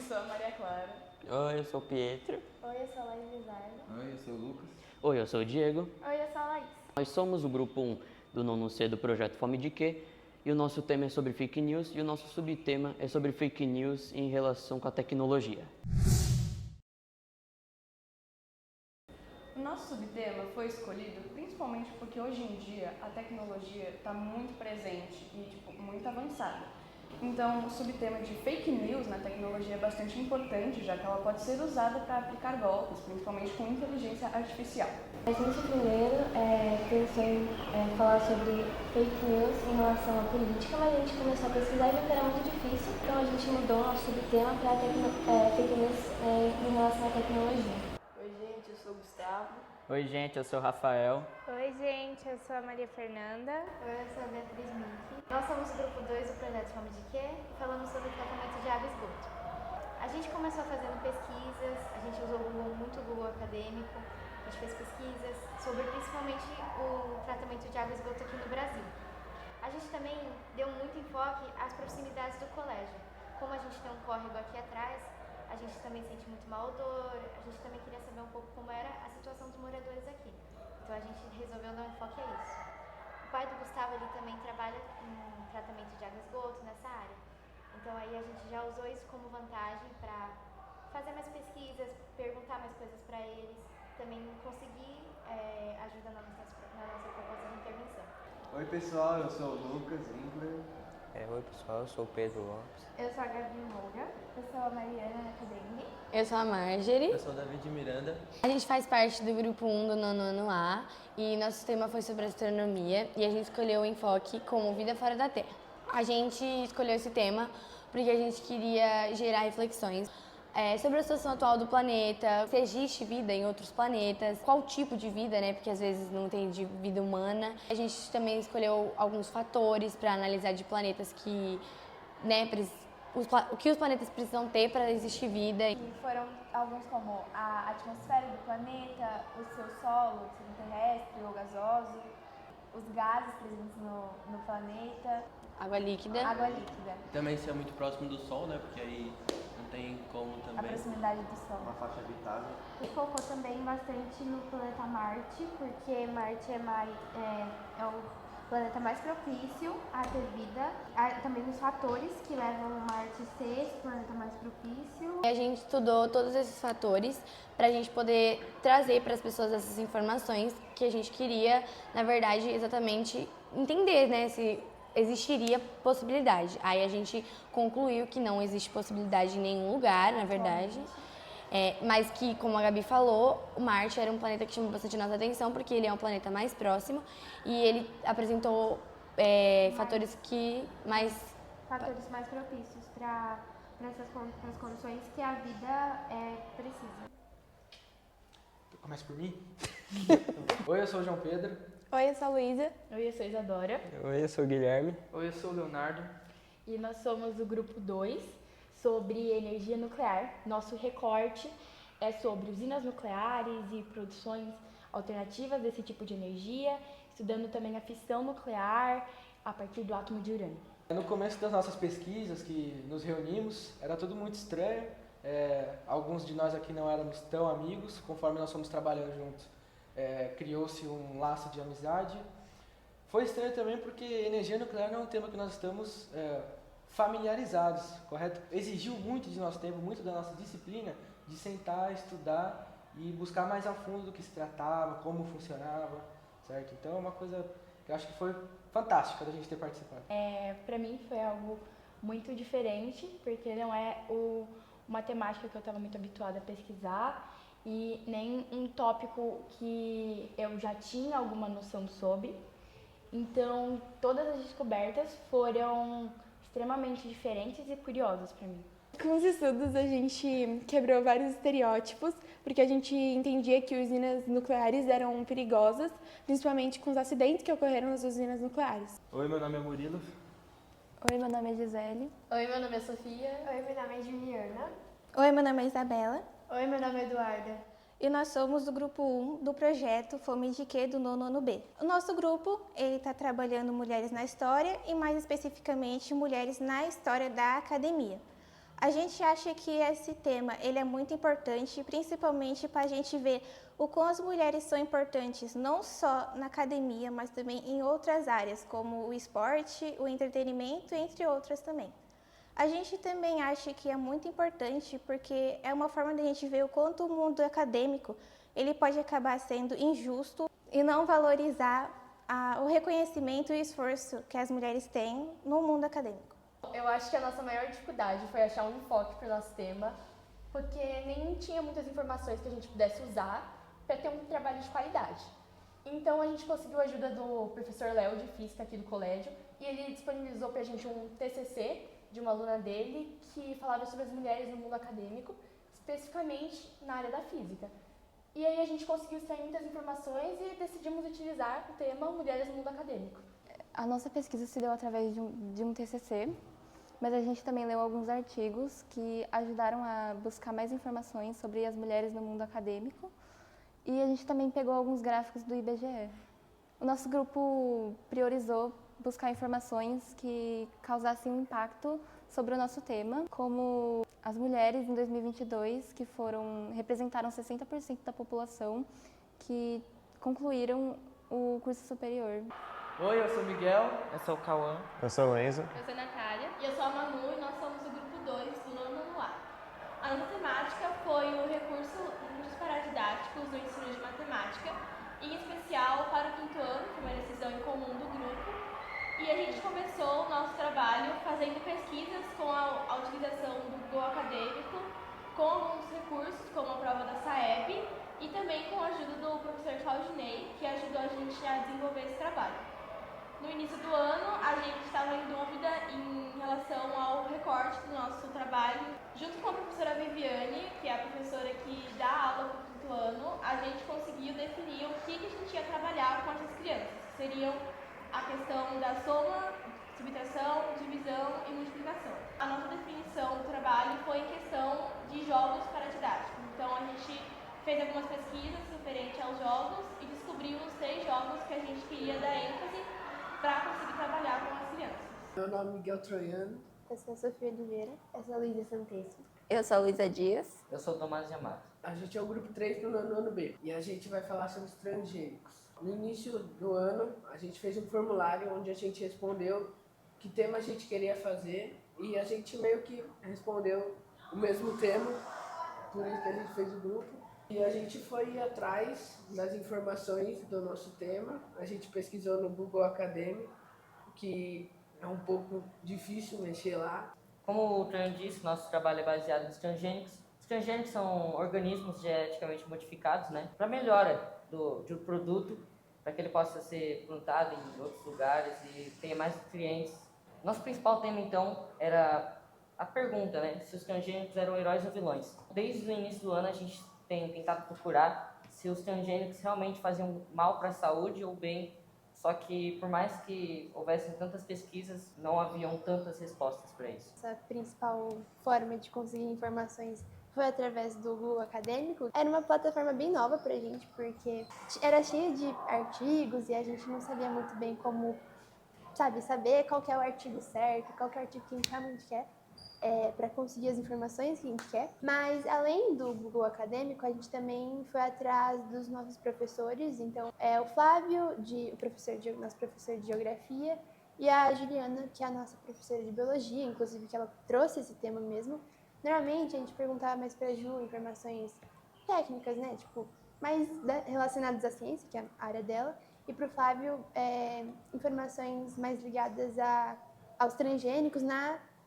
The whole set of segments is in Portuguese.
sou a Maria Clara. Oi, eu sou o Pietro. Oi, eu sou a Laís Lizardo. Oi, eu sou o Lucas. Oi, eu sou o Diego. Oi, eu sou a Laís. Nós somos o grupo 1 do nono C do projeto Fome de Quê? E o nosso tema é sobre fake news e o nosso subtema é sobre fake news em relação com a tecnologia. O nosso subtema foi escolhido principalmente porque hoje em dia a tecnologia está muito presente e muito avançada. Então, o subtema de fake news na tecnologia é bastante importante, já que ela pode ser usada para aplicar golpes, principalmente com inteligência artificial. A gente primeiro pensou em falar sobre fake news em relação à política, mas a gente começou a pesquisar e viu que era muito difícil, então a gente mudou o nosso subtema para fake news em relação à tecnologia. Oi, gente, eu sou o Gustavo. Oi, gente, eu sou o Rafael. Oi, gente, eu sou a Maria Fernanda. Oi, eu sou a Beatriz Mink. Nós somos o grupo 2 do projeto Fome de Quê? E falamos sobre o tratamento de água e esgoto. A gente começou fazendo pesquisas, a gente usou muito o Google acadêmico, a gente fez pesquisas sobre principalmente o tratamento de água e esgoto aqui no Brasil. A gente também deu muito enfoque às proximidades do colégio. Como a gente tem um córrego aqui atrás, a gente também sente muito mau odor, a gente também queria saber um pouco como era a situação dos moradores aqui. Então a gente resolveu dar um enfoque a isso. O pai do Gustavo ele também trabalha em tratamento de água e esgoto nessa área. Então aí a gente já usou isso como vantagem para fazer mais pesquisas, perguntar mais coisas para eles, também conseguir ajuda na nossa proposta de intervenção. Oi, pessoal, eu sou o Lucas Winkler. Oi, pessoal, eu sou o Pedro Lopes. Eu sou a Gabi Moura. Eu sou a Mariana Academi. Eu sou a Marjorie. Eu sou o David Miranda. A gente faz parte do grupo 1 do nono ano A e nosso tema foi sobre astronomia e a gente escolheu o enfoque como vida fora da Terra. A gente escolheu esse tema porque a gente queria gerar reflexões sobre a situação atual do planeta, se existe vida em outros planetas, qual tipo de vida, né? Porque às vezes não tem de vida humana. A gente também escolheu alguns fatores para analisar de planetas que, né, o que os planetas precisam ter para existir vida. E foram alguns como a atmosfera do planeta, o seu solo, se terrestre ou gasoso, os gases presentes no planeta. Água líquida. Água líquida. Também se é muito próximo do Sol, né? Porque aí não tem como A também. proximidade do Sol. Uma faixa habitável. E focou também bastante no planeta Marte, porque Marte é o planeta mais propício a ter vida. Há também os fatores que levam Marte a ser esse planeta mais propício. A gente estudou todos esses fatores para a gente poder trazer para as pessoas essas informações que a gente queria, na verdade, exatamente entender, né, se existiria possibilidade. Aí a gente concluiu que não existe possibilidade em nenhum lugar, na verdade. Mas que, como a Gabi falou, o Marte era um planeta que chamou bastante nossa atenção, porque ele é um planeta mais próximo e ele apresentou fatores mais propícios para as condições que a vida precisa. Começa por mim? Oi, eu sou o João Pedro. Oi, eu sou a Luísa. Oi, eu sou a Isadora. Oi, eu sou o Guilherme. Oi, eu sou o Leonardo. E nós somos o grupo 2 sobre energia nuclear. Nosso recorte é sobre usinas nucleares e produções alternativas desse tipo de energia, estudando também a fissão nuclear a partir do átomo de urânio. No começo das nossas pesquisas, que nos reunimos, era tudo muito estranho. Alguns de nós aqui não éramos tão amigos, conforme nós fomos trabalhando juntos. Criou-se um laço de amizade. Foi estranho também porque energia nuclear não é um tema que nós estamos familiarizados, correto? Exigiu muito de nosso tempo, muito da nossa disciplina, de sentar, estudar e buscar mais a fundo do que se tratava, como funcionava, certo? Então é uma coisa que eu acho que foi fantástica da gente ter participado. Para mim foi algo muito diferente, porque não é uma temática que eu estava muito habituada a pesquisar e nem um tópico que eu já tinha alguma noção sobre. Então, todas as descobertas foram extremamente diferentes e curiosas para mim. Com os estudos, a gente quebrou vários estereótipos, porque a gente entendia que usinas nucleares eram perigosas, principalmente com os acidentes que ocorreram nas usinas nucleares. Oi, meu nome é Murilo. Oi, meu nome é Gisele. Oi, meu nome é Sofia. Oi, meu nome é Juliana. Oi, meu nome é Isabela. Oi, meu nome é Eduarda. E nós somos do grupo 1 do projeto Fome de Quê? Do nono ano B. O nosso grupo está trabalhando mulheres na história e mais especificamente mulheres na história da academia. A gente acha que esse tema ele é muito importante, principalmente para a gente ver o quão as mulheres são importantes, não só na academia, mas também em outras áreas, como o esporte, o entretenimento, entre outras também. A gente também acha que é muito importante porque é uma forma de a gente ver o quanto o mundo acadêmico ele pode acabar sendo injusto e não valorizar o reconhecimento e o esforço que as mulheres têm no mundo acadêmico. Eu acho que a nossa maior dificuldade foi achar um enfoque para o nosso tema, porque nem tinha muitas informações que a gente pudesse usar para ter um trabalho de qualidade. Então a gente conseguiu a ajuda do professor Léo de Física aqui do colégio e ele disponibilizou para a gente um TCC de uma aluna dele que falava sobre as mulheres no mundo acadêmico, especificamente na área da física. E aí a gente conseguiu extrair muitas informações e decidimos utilizar o tema Mulheres no Mundo Acadêmico. A nossa pesquisa se deu através de um TCC, mas a gente também leu alguns artigos que ajudaram a buscar mais informações sobre as mulheres no mundo acadêmico e a gente também pegou alguns gráficos do IBGE. O nosso grupo priorizou buscar informações que causassem um impacto sobre o nosso tema, como as mulheres em 2022, que representaram 60% da população que concluíram o curso superior. Oi, eu sou o Miguel. Eu sou o Cauã. Eu sou o Enzo. Eu sou a Natália. E eu sou a Manu e nós somos o grupo 2 do nono A. A nossa temática foi o recursos paradidáticos do ensino de matemática, em especial para o quinto ano, que foi uma decisão em comum do grupo. E a gente começou o nosso trabalho fazendo pesquisas com a utilização do Google Acadêmico, com alguns recursos, como a prova da SAEB, e também com a ajuda do professor Claudinei, que ajudou a gente a desenvolver esse trabalho. No início do ano, a gente estava em dúvida em relação ao recorte do nosso trabalho. Junto com a professora Viviane, que é a professora que dá aula para o quinto ano, a gente conseguiu definir o que a gente ia trabalhar com essas crianças, que seriam a questão da soma, subtração, divisão e multiplicação. A nossa definição do trabalho foi em questão de jogos paradidáticos. Então a gente fez algumas pesquisas referentes aos jogos e descobriu os 3 jogos que a gente queria dar ênfase para conseguir trabalhar com as crianças. Meu nome é Miguel Troiano. Eu sou a Sofia Oliveira. Eu sou a Luísa Santesso. Eu sou a Luísa Dias. Eu sou o Tomás de Amato. A gente é o grupo 3 do nono ano B e a gente vai falar sobre os transgênicos. No início do ano, a gente fez um formulário onde a gente respondeu que tema a gente queria fazer e a gente meio que respondeu o mesmo tema, por isso que a gente fez o grupo. E a gente foi atrás das informações do nosso tema, a gente pesquisou no Google Acadêmico, que é um pouco difícil mexer lá. Como o Tran disse, nosso trabalho é baseado nos transgênicos. Os transgênicos são organismos geneticamente modificados, né, para melhora de um produto, para que ele possa ser plantado em outros lugares e tenha mais nutrientes. Nosso principal tema, então, era a pergunta, né, se os transgênicos eram heróis ou vilões. Desde o início do ano, a gente tem tentado procurar se os transgênicos realmente faziam mal para a saúde ou bem, só que por mais que houvessem tantas pesquisas, não haviam tantas respostas para isso. Essa principal forma de conseguir informações foi através do Google Acadêmico. Era uma plataforma bem nova pra gente, porque era cheia de artigos e a gente não sabia muito bem como, saber qual que é o artigo certo, qual que é o artigo que a gente realmente quer. Para conseguir as informações que a gente quer. Mas, além do Google Acadêmico, a gente também foi atrás dos nossos professores. Então, o Flávio, nosso professor de Geografia, e a Juliana, que é a nossa professora de Biologia, inclusive que ela trouxe esse tema mesmo. Normalmente, a gente perguntava mais para a Ju informações técnicas, né? Tipo, mais relacionadas à ciência, que é a área dela. E para o Flávio, informações mais ligadas aos transgênicos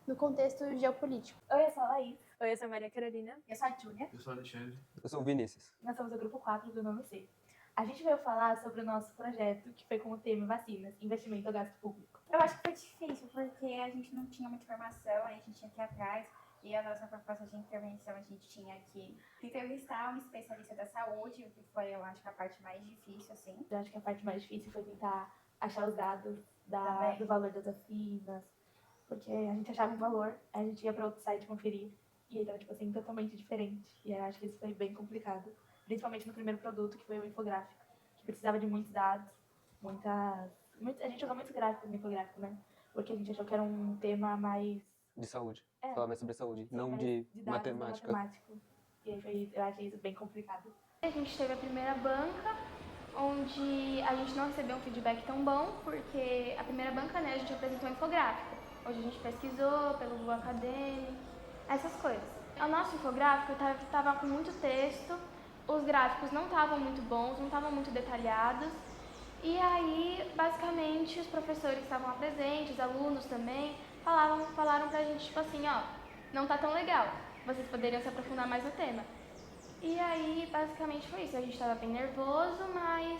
no contexto geopolítico. Oi, eu sou a Laís. Oi, eu sou a Maria Carolina. Eu sou a Júlia. Eu sou o Alexandre. Eu sou o Vinícius. Nós somos o grupo 4 do nono C. A gente veio falar sobre o nosso projeto, que foi com o tema vacinas, investimento ao gasto público. Eu acho que foi difícil, porque a gente não tinha muita informação, a gente tinha que ir atrás. E a nossa proposta de intervenção, a gente tinha que entrevistar um especialista da saúde, o que foi, eu acho, a parte mais difícil, assim. Eu acho que a parte mais difícil foi tentar achar os dados do valor das vacinas, porque a gente achava um valor, a gente ia para outro site conferir, e ele estava, totalmente diferente. E eu acho que isso foi bem complicado, principalmente no primeiro produto, que foi o infográfico, que precisava de muitos dados, a gente usou muitos gráficos no infográfico, né? Porque a gente achou que era um tema mais de saúde. É. Falar mais sobre saúde, Sim, não mas de dados matemática. matemático. E aí eu achei isso bem complicado. A gente teve a primeira banca, onde a gente não recebeu um feedback tão bom, porque a primeira banca, né, a gente apresentou um infográfico, onde a gente pesquisou pelo Google Acadêmico, essas coisas. O nosso infográfico estava com muito texto, os gráficos não estavam muito bons, não estavam muito detalhados, e aí, basicamente, os professores que estavam lá presentes, os alunos também, falaram pra gente, tipo assim, ó, não tá tão legal, vocês poderiam se aprofundar mais no tema. E aí, basicamente foi isso, a gente estava bem nervoso, mas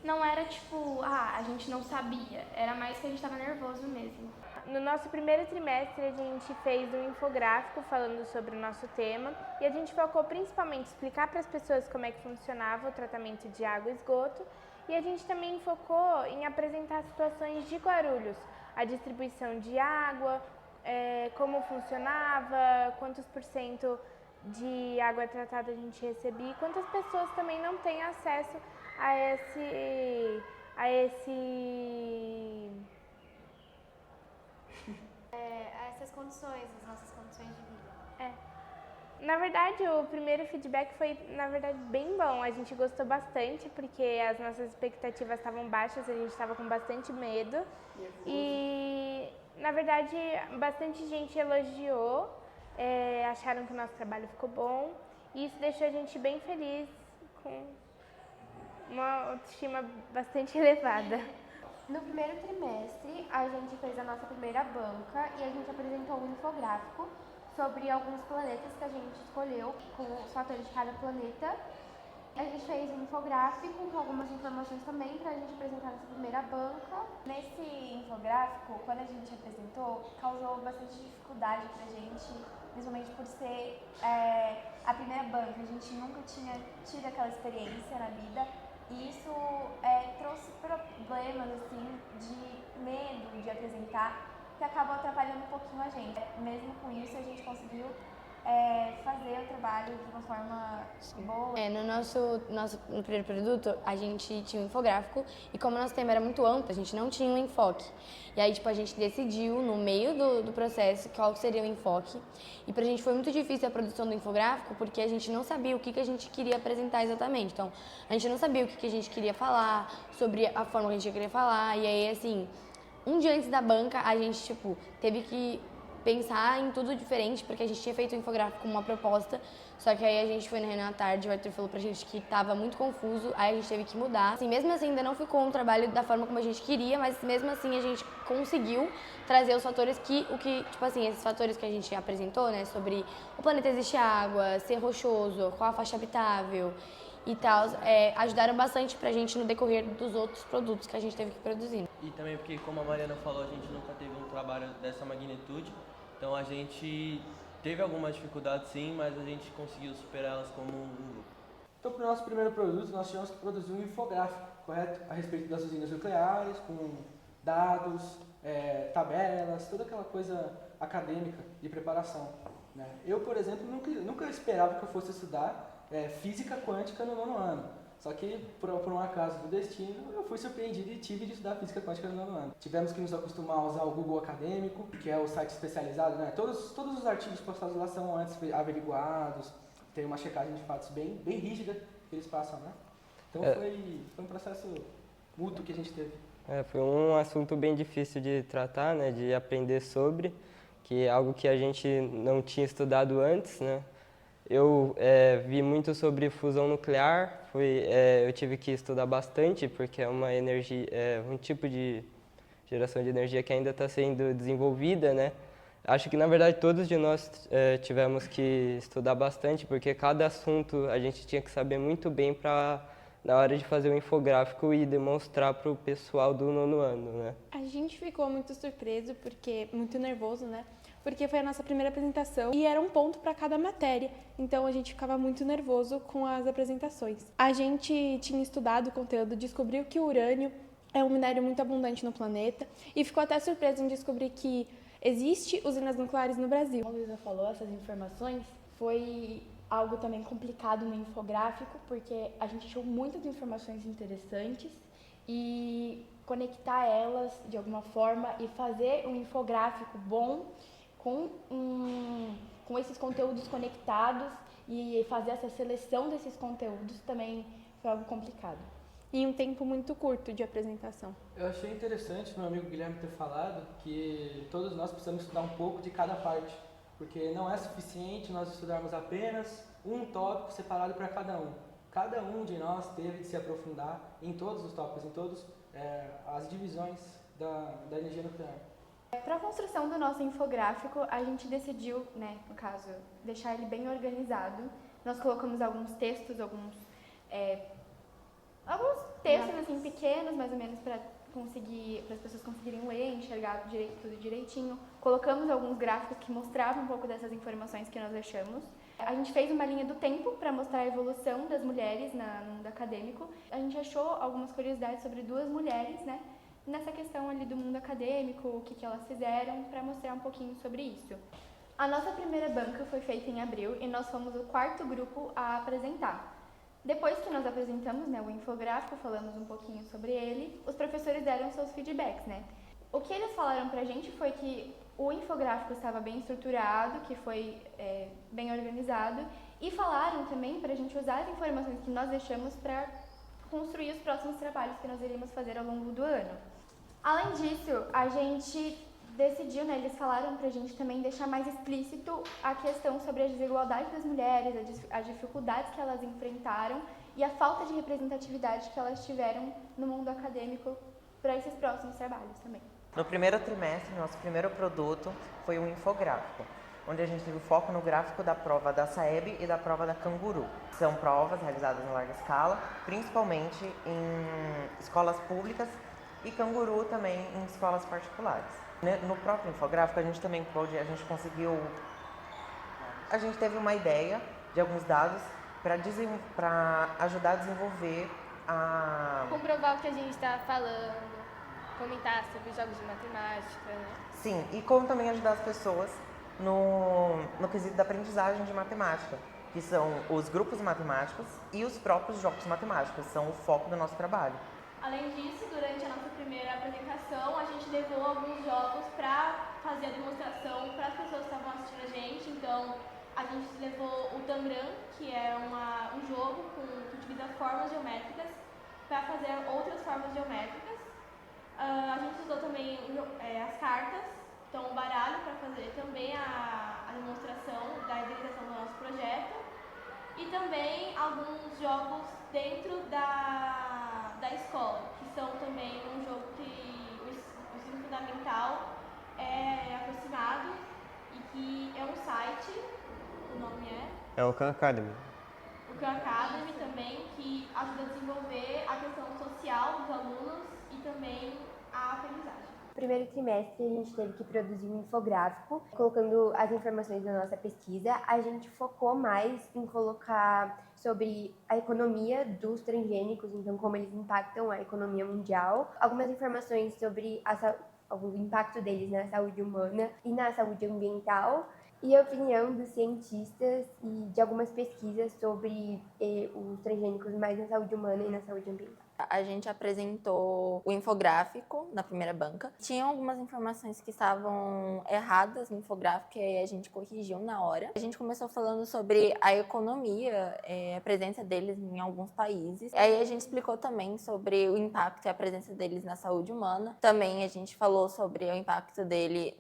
não era tipo, a gente não sabia, era mais que a gente estava nervoso mesmo. No nosso primeiro trimestre, a gente fez um infográfico falando sobre o nosso tema e a gente focou principalmente em explicar para as pessoas como é que funcionava o tratamento de água e esgoto, e a gente também focou em apresentar situações de Guarulhos, a distribuição de água, como funcionava, quantos % de água tratada a gente recebia e quantas pessoas também não têm acesso a essas condições, as nossas condições de vida. Na verdade, o primeiro feedback foi, bem bom. A gente gostou bastante, porque as nossas expectativas estavam baixas, a gente estava com bastante medo. E, na verdade, bastante gente elogiou, acharam que o nosso trabalho ficou bom. E isso deixou a gente bem feliz, com uma autoestima bastante elevada. No primeiro trimestre, a gente fez a nossa primeira banca e a gente apresentou um infográfico sobre alguns planetas que a gente escolheu, com os fatores de cada planeta. A gente fez um infográfico com algumas informações também para a gente apresentar nessa primeira banca. Nesse infográfico, quando a gente apresentou, causou bastante dificuldade pra gente, principalmente por ser a primeira banca. A gente nunca tinha tido aquela experiência na vida e isso trouxe problemas assim, de medo de apresentar, que acabou atrapalhando um pouquinho a gente. Mesmo com isso, a gente conseguiu fazer o trabalho de uma forma boa. No primeiro produto, a gente tinha um infográfico e como o nosso tema era muito amplo, a gente não tinha um enfoque. E aí, a gente decidiu, no meio do processo, qual seria o enfoque. E pra gente foi muito difícil a produção do infográfico, porque a gente não sabia o que a gente queria apresentar exatamente. Então, a gente não sabia o que a gente queria falar, sobre a forma que a gente queria falar. E aí, assim, um dia antes da banca, a gente, teve que pensar em tudo diferente, porque a gente tinha feito o infográfico com uma proposta, só que aí a gente foi na reunião à tarde, o Arthur falou pra gente que tava muito confuso, aí a gente teve que mudar. Assim, mesmo assim, ainda não ficou um trabalho da forma como a gente queria, mas mesmo assim a gente conseguiu trazer os fatores esses fatores que a gente apresentou, né, sobre o planeta existe água, ser rochoso, qual a faixa habitável e tal, ajudaram bastante pra gente no decorrer dos outros produtos que a gente teve que produzir. E também porque, como a Mariana falou, a gente nunca teve um trabalho dessa magnitude, então a gente teve algumas dificuldades sim, mas a gente conseguiu superá-las como um grupo. Então, para o nosso primeiro produto, nós tínhamos que produzir um infográfico, correto? A respeito das usinas nucleares, com dados, tabelas, toda aquela coisa acadêmica de preparação, né? Eu, por exemplo, nunca esperava que eu fosse estudar física quântica no 9º ano. Só que, por um acaso do destino, eu fui surpreendido e tive de estudar física quântica no 9º ano. Tivemos que nos acostumar a usar o Google Acadêmico, que é o site especializado, né? Todos os artigos postados lá são antes averiguados, tem uma checagem de fatos bem rígida que eles passam, né? Então foi um processo mútuo que a gente teve. Foi um assunto bem difícil de tratar, né? De aprender sobre, que é algo que a gente não tinha estudado antes, né? Eu vi muito sobre fusão nuclear, eu tive que estudar bastante, porque é uma energia, um tipo de geração de energia que ainda está sendo desenvolvida, né? Acho que, na verdade, todos de nós tivemos que estudar bastante, porque cada assunto a gente tinha que saber muito bem na hora de fazer o infográfico e demonstrar para o pessoal do 9º ano, né? A gente ficou muito surpreso, muito nervoso, né? Porque foi a nossa primeira apresentação e era um ponto para cada matéria, então a gente ficava muito nervoso com as apresentações. A gente tinha estudado o conteúdo, descobriu que o urânio é um minério muito abundante no planeta e ficou até surpreso em descobrir que existe usinas nucleares no Brasil. Como a Luísa falou, essas informações foi algo também complicado no infográfico, porque a gente achou muitas informações interessantes e conectar elas de alguma forma e fazer um infográfico bom com esses conteúdos conectados e fazer essa seleção desses conteúdos também foi algo complicado. Em um tempo muito curto de apresentação. Eu achei interessante meu amigo Guilherme ter falado que todos nós precisamos estudar um pouco de cada parte, porque não é suficiente nós estudarmos apenas um tópico separado para cada um. Cada um de nós teve de se aprofundar em todos os tópicos, em todas as divisões da energia nuclear. Para a construção do nosso infográfico, a gente decidiu, né, no caso, deixar ele bem organizado. Nós colocamos alguns textos, alguns textos assim, pequenos, mais ou menos, para as pessoas conseguirem ler, enxergar tudo direitinho. Colocamos alguns gráficos que mostravam um pouco dessas informações que nós deixamos. A gente fez uma linha do tempo para mostrar a evolução das mulheres no mundo acadêmico. A gente achou algumas curiosidades sobre 2 mulheres, né, nessa questão ali do mundo acadêmico, o que elas fizeram, para mostrar um pouquinho sobre isso. A nossa primeira banca foi feita em abril e nós fomos o 4º grupo a apresentar. Depois que nós apresentamos, né, o infográfico, falamos um pouquinho sobre ele, os professores deram seus feedbacks, né. O que eles falaram pra gente foi que o infográfico estava bem estruturado, que foi bem organizado, e falaram também pra gente usar as informações que nós deixamos para construir os próximos trabalhos que nós iríamos fazer ao longo do ano. Além disso, a gente decidiu, né, eles falaram pra gente também deixar mais explícito a questão sobre a desigualdade das mulheres, as dificuldades que elas enfrentaram e a falta de representatividade que elas tiveram no mundo acadêmico para esses próximos trabalhos também. No primeiro trimestre, nosso primeiro produto foi um infográfico, onde a gente teve foco no gráfico da prova da SAEB e da prova da Canguru. São provas realizadas em larga escala, principalmente em escolas públicas e Canguru também em escolas particulares. No próprio infográfico, a gente teve uma ideia de alguns dados para ajudar a desenvolver comprovar o que a gente está falando, comentar sobre os jogos de matemática, né? Sim, e como também ajudar as pessoas no quesito da aprendizagem de matemática, que são os grupos matemáticos e os próprios jogos matemáticos, são o foco do nosso trabalho. Além disso, durante a nossa primeira apresentação, a gente levou alguns jogos para fazer a demonstração para as pessoas que estavam assistindo a gente. Então, a gente levou o Tangram, que é um jogo que utiliza formas geométricas, para fazer outras formas geométricas. A gente usou também as cartas, então o baralho, para fazer também a demonstração da idealização do nosso projeto. E também alguns jogos dentro da escola, que são também um jogo que o ensino fundamental é aproximado e que é um site, o nome é o Khan Academy. O Khan Academy também, que ajuda a desenvolver a questão social dos alunos e também a aprendizagem. No primeiro trimestre, a gente teve que produzir um infográfico, colocando as informações da nossa pesquisa. A gente focou mais em colocar sobre a economia dos transgênicos, então como eles impactam a economia mundial. Algumas informações sobre o impacto deles na saúde humana e na saúde ambiental. E a opinião dos cientistas e de algumas pesquisas sobre os transgênicos mais na saúde humana e na saúde ambiental. A gente apresentou o infográfico na primeira banca. Tinham algumas informações que estavam erradas no infográfico e aí a gente corrigiu na hora. A gente começou falando sobre a economia, a presença deles em alguns países. Aí a gente explicou também sobre o impacto e a presença deles na saúde humana. Também a gente falou sobre o impacto dele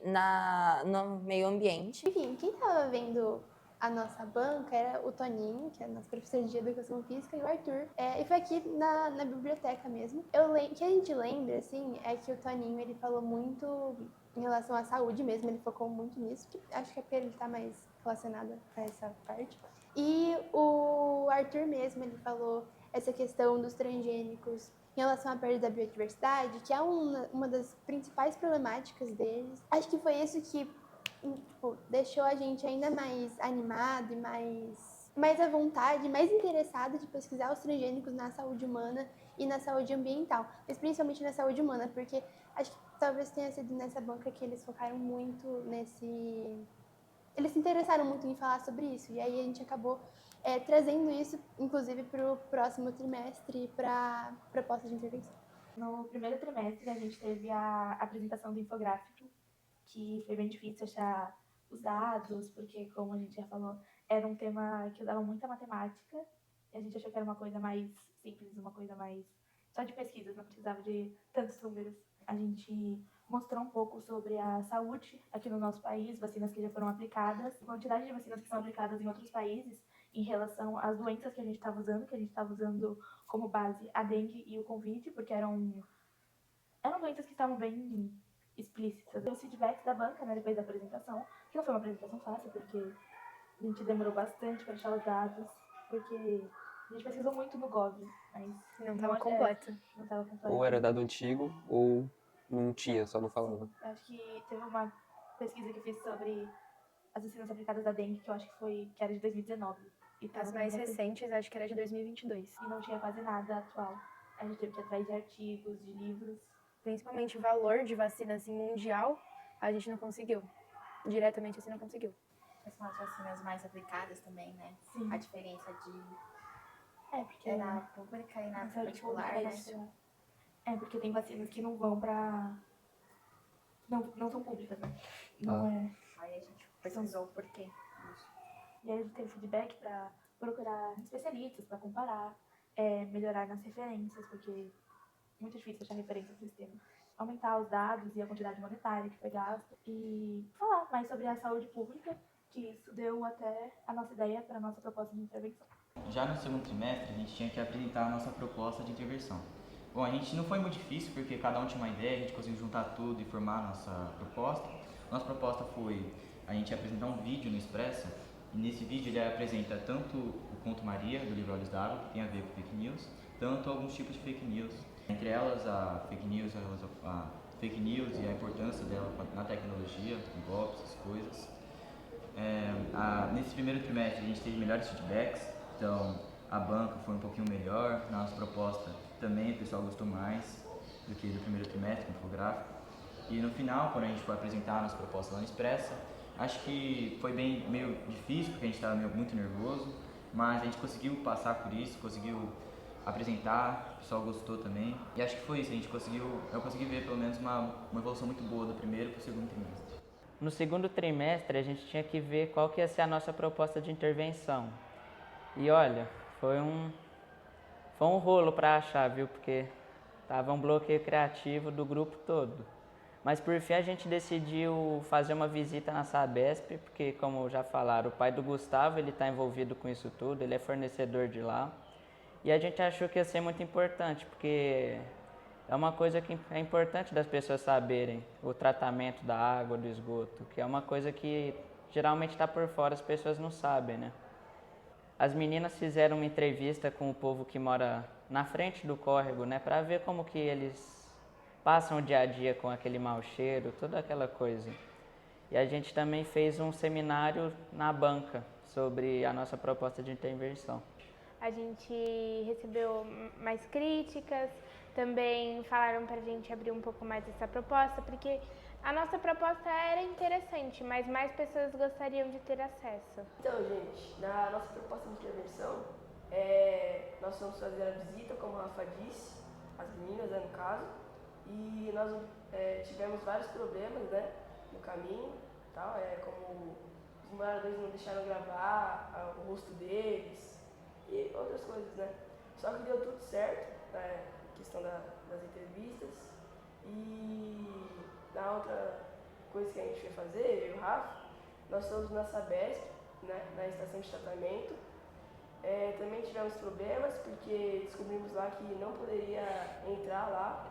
no meio ambiente. Enfim, quem estava vendo a nossa banca era o Toninho, que é nosso professor de Educação Física, e o Arthur. E foi aqui na biblioteca mesmo. O que a gente lembra, assim, é que o Toninho, ele falou muito em relação à saúde mesmo, ele focou muito nisso. Acho que é porque ele está mais relacionado a essa parte. E o Arthur mesmo, ele falou essa questão dos transgênicos em relação à perda da biodiversidade, que é uma das principais problemáticas deles. Acho que foi isso que deixou a gente ainda mais animado e mais à vontade, mais interessado de pesquisar os transgênicos na saúde humana e na saúde ambiental, mas principalmente na saúde humana, porque acho que talvez tenha sido nessa banca que eles focaram muito eles se interessaram muito em falar sobre isso, e aí a gente acabou trazendo isso, inclusive, para o próximo trimestre, para proposta de intervenção. No primeiro trimestre, a gente teve a apresentação do infográfico, que foi bem difícil achar os dados, porque, como a gente já falou, era um tema que usava muita matemática, e a gente achou que era uma coisa mais simples, uma coisa mais só de pesquisas, não precisava de tantos números. A gente mostrou um pouco sobre a saúde aqui no nosso país, vacinas que já foram aplicadas, a quantidade de vacinas que são aplicadas em outros países em relação às doenças que a gente estava usando como base a dengue e o Covid, porque eram doenças que estavam bem explícitas. Os feedbacks da banca, né, depois da apresentação, que não foi uma apresentação fácil, porque a gente demorou bastante para achar os dados, porque a gente pesquisou muito no Gov, mas não estava completo. Não estava completo. Ou era dado antigo, ou não tinha, só não falava. Eu acho que teve uma pesquisa que eu fiz sobre as vacinas aplicadas da dengue, que eu acho que era de 2019. E as mais recentes, acho que era de 2022. E não tinha quase nada atual. A gente teve que ir atrás de artigos, de livros. Principalmente o valor de vacina assim, mundial, a gente não conseguiu. Diretamente assim, não conseguiu. Quais são as vacinas mais aplicadas também, né? Sim. A diferença de... porque na pública e na particular, né? Porque tem vacinas que não vão pra... Não são públicas, né? Não é... Aí a gente pesquisou por quê. E aí a gente teve feedback pra procurar especialistas, pra comparar, melhorar nas referências, porque é muito difícil achar referência pro sistema. Aumentar os dados e a quantidade monetária que foi gasta e falar mais sobre a saúde pública, que isso deu até a nossa ideia para a nossa proposta de intervenção. Já no segundo trimestre, a gente tinha que apresentar a nossa proposta de intervenção. Bom, a gente não foi muito difícil, porque cada um tinha uma ideia, a gente conseguiu juntar tudo e formar a nossa proposta. Nossa proposta foi a gente apresentar um vídeo no Expressa, e nesse vídeo ele apresenta tanto o Conto Maria, do livro Olhos d'Água, que tem a ver com fake news, tanto alguns tipos de fake news. Entre elas, a fake news e a importância dela na tecnologia, em golpes, essas coisas. Nesse primeiro trimestre a gente teve melhores feedbacks, então a banca foi um pouquinho melhor, na nossa proposta também o pessoal gostou mais do que do primeiro trimestre, no infográfico. E no final, quando a gente foi apresentar a nossa proposta lá no Expressa, acho que foi meio difícil, porque a gente estava muito nervoso, mas a gente conseguiu passar por isso, conseguiu apresentar, o pessoal gostou também. E acho que foi isso, eu consegui ver pelo menos uma evolução muito boa do primeiro para o segundo trimestre. No segundo trimestre, a gente tinha que ver qual que ia ser a nossa proposta de intervenção. E olha, foi um rolo para achar, viu? Porque tava um bloqueio criativo do grupo todo. Mas por fim a gente decidiu fazer uma visita na Sabesp, porque como já falaram, o pai do Gustavo, ele está envolvido com isso tudo, ele é fornecedor de lá. E a gente achou que ia ser muito importante, porque é uma coisa que é importante das pessoas saberem, o tratamento da água, do esgoto, que é uma coisa que geralmente está por fora, as pessoas não sabem, né? As meninas fizeram uma entrevista com o povo que mora na frente do córrego, né, para ver como que eles passam o dia a dia com aquele mau cheiro, toda aquela coisa. E a gente também fez um seminário na banca sobre a nossa proposta de intervenção. A gente recebeu mais críticas, também falaram pra gente abrir um pouco mais essa proposta, porque a nossa proposta era interessante, mas mais pessoas gostariam de ter acesso. Então, gente, na nossa proposta de intervenção, nós vamos fazer a visita, como a Rafa disse, as meninas, no caso, e nós tivemos vários problemas, né, no caminho, tal, como os moradores não deixaram gravar o rosto deles e outras coisas, né. Só que deu tudo certo, questão das entrevistas. E na outra coisa que a gente foi fazer, eu e o Rafa, nós estamos na Sabesp, né, na estação de tratamento. Também tivemos problemas porque descobrimos lá que não poderia entrar lá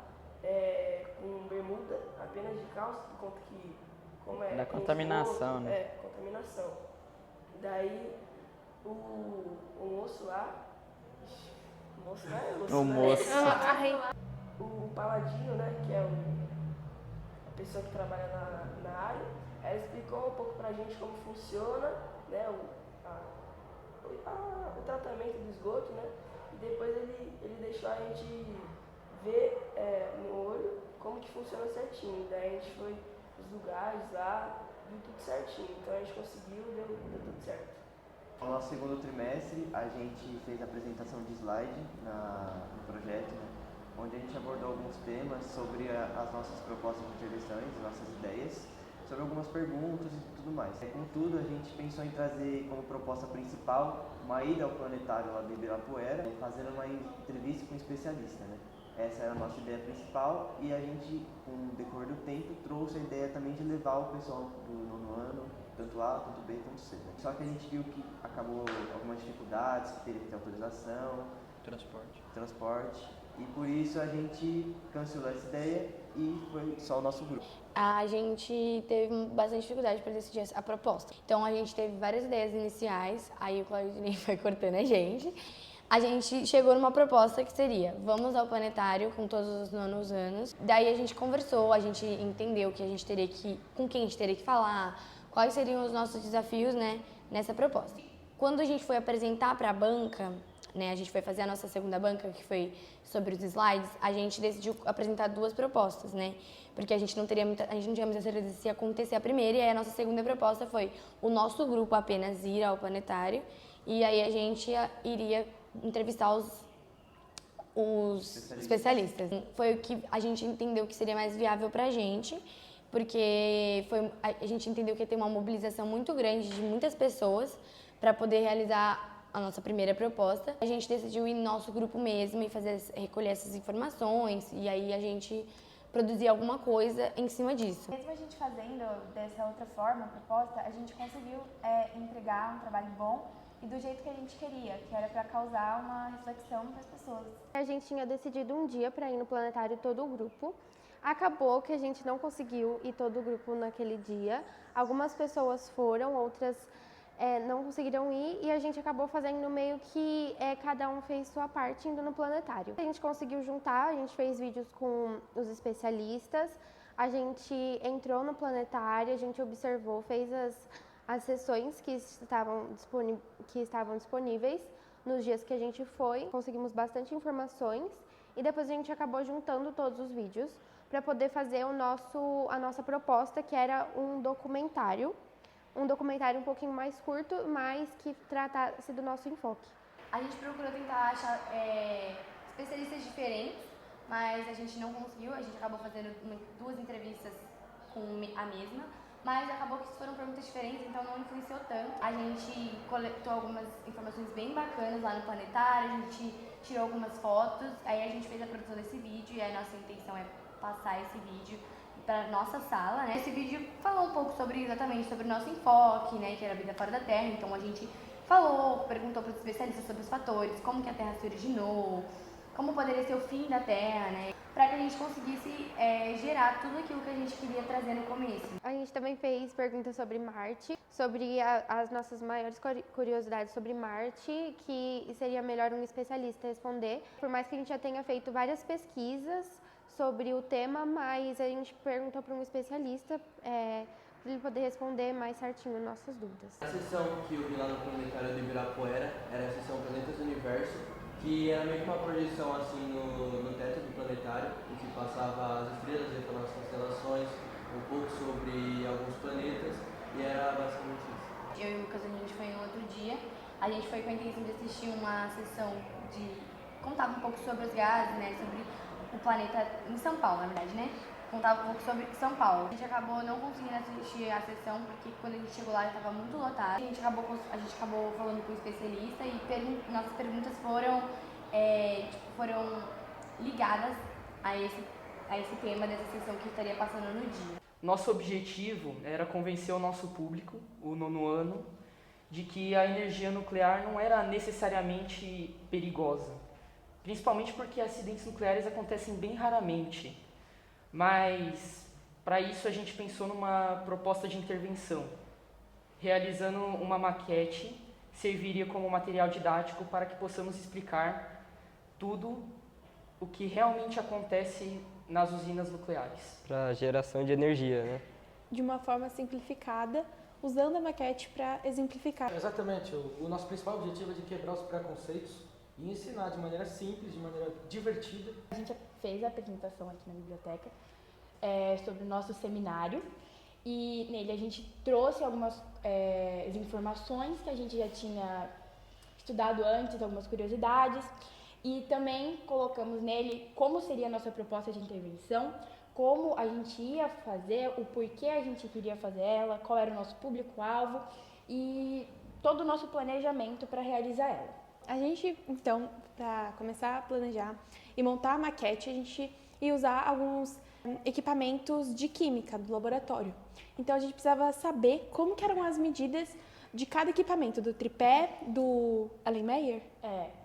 com bermuda, apenas de calça, por conta que, como da contaminação, né? Contaminação. Daí o moço lá, o Paladino, né, que é a pessoa que trabalha na área, ela explicou um pouco pra gente como funciona, né, o tratamento do esgoto, né, e depois ele deixou a gente ver no olho como que funciona certinho. Daí a gente foi nos lugares lá, viu tudo certinho, então a gente conseguiu, deu tudo certo. No nosso segundo trimestre, a gente fez a apresentação de slide no projeto, né, onde a gente abordou alguns temas sobre as nossas propostas de intervenções, nossas ideias. sobre algumas perguntas e tudo mais. Contudo, a gente pensou em trazer como proposta principal uma ida ao planetário lá de Ibirapuera, fazendo uma entrevista com um especialista, né? Essa era a nossa ideia principal e a gente, com o decorrer do tempo, trouxe a ideia também de levar o pessoal do nono ano, tanto A, tanto B, tanto C. Né? Só que a gente viu que acabou algumas dificuldades, que teria que ter autorização, transporte, e por isso a gente cancelou essa ideia e foi só o nosso grupo. A gente teve bastante dificuldade para decidir a proposta. Então a gente teve várias ideias iniciais, aí o Claudinei foi cortando a gente. A gente chegou numa proposta que seria, vamos ao planetário com todos os nonos anos. Daí a gente conversou, a gente entendeu que a gente teria que, com quem a gente teria que falar, quais seriam os nossos desafios, né, nessa proposta. Quando a gente foi apresentar para a banca, né, a gente foi fazer a nossa segunda banca, que foi sobre os slides, a gente decidiu apresentar duas propostas, né? Porque a gente não tinha muita certeza se ia acontecer a primeira, e aí a nossa segunda proposta foi o nosso grupo apenas ir ao planetário, e aí a gente iria entrevistar os especialistas. Foi o que a gente entendeu que seria mais viável pra gente, porque a gente entendeu que ia ter uma mobilização muito grande de muitas pessoas para poder realizar a nossa primeira proposta. A gente decidiu ir no nosso grupo mesmo e recolher essas informações, e aí a gente produzir alguma coisa em cima disso. Mesmo a gente fazendo dessa outra forma a proposta, a gente conseguiu entregar um trabalho bom e do jeito que a gente queria, que era para causar uma reflexão para as pessoas. A gente tinha decidido um dia para ir no planetário todo o grupo. Acabou que a gente não conseguiu ir todo o grupo naquele dia. Algumas pessoas foram, outras não conseguiram ir, e a gente acabou fazendo meio que cada um fez sua parte indo no planetário. A gente conseguiu juntar, a gente fez vídeos com os especialistas, a gente entrou no planetário, a gente observou, fez as sessões que estavam disponíveis nos dias que a gente foi. Conseguimos bastante informações e depois a gente acabou juntando todos os vídeos para poder fazer a nossa proposta, que era um documentário um pouquinho mais curto, mas que tratasse do nosso enfoque. A gente procurou tentar achar especialistas diferentes, mas a gente não conseguiu. A gente acabou fazendo duas entrevistas com a mesma, mas acabou que foram perguntas diferentes, então não influenciou tanto. A gente coletou algumas informações bem bacanas lá no planetário, a gente tirou algumas fotos, aí a gente fez a produção desse vídeo, e a nossa intenção é passar esse vídeo para nossa sala, né? Esse vídeo falou um pouco exatamente sobre o nosso enfoque, né, que era a vida fora da Terra. Então a gente perguntou para os especialistas sobre os fatores, como que a Terra se originou, como poderia ser o fim da Terra, né, para que a gente conseguisse gerar tudo aquilo que a gente queria trazer no começo. A gente também fez perguntas sobre Marte, sobre as nossas maiores curiosidades sobre Marte, que seria melhor um especialista responder. Por mais que a gente já tenha feito várias pesquisas sobre o tema, mas a gente perguntou para um especialista para ele poder responder mais certinho nossas dúvidas. A sessão que eu vi lá no planetário de Ibirapuera era a sessão Planetas do Universo, que era meio que uma projeção assim no teto do planetário, em que passava as estrelas dentro das constelações, um pouco sobre alguns planetas, e era basicamente isso. Eu e o Lucas, a gente foi no outro dia, a gente foi com a intenção de assistir uma sessão de contava um pouco sobre os gases, né, sobre o planeta em São Paulo, na verdade, né? Contava um pouco sobre São Paulo. A gente acabou não conseguindo assistir a sessão porque quando a gente chegou lá já estava muito lotado. A gente acabou falando com o especialista e nossas perguntas foram ligadas a esse tema dessa sessão que estaria passando no dia. Nosso objetivo era convencer o nosso público, o nono ano, de que a energia nuclear não era necessariamente perigosa. Principalmente porque acidentes nucleares acontecem bem raramente. Mas, para isso, a gente pensou numa proposta de intervenção. Realizando uma maquete, serviria como material didático para que possamos explicar tudo o que realmente acontece nas usinas nucleares. Para geração de energia, né? De uma forma simplificada, usando a maquete para exemplificar. Exatamente. O nosso principal objetivo é de quebrar os preconceitos e ensinar de maneira simples, de maneira divertida. A gente fez a apresentação aqui na biblioteca sobre o nosso seminário, e nele a gente trouxe algumas informações que a gente já tinha estudado antes, algumas curiosidades, e também colocamos nele como seria a nossa proposta de intervenção, como a gente ia fazer, o porquê a gente queria fazer ela, qual era o nosso público-alvo e todo o nosso planejamento para realizar ela. A gente, então, para começar a planejar e montar a maquete, a gente ia usar alguns equipamentos de química do laboratório. Então a gente precisava saber como que eram as medidas de cada equipamento, do tripé, do Erlenmeyer?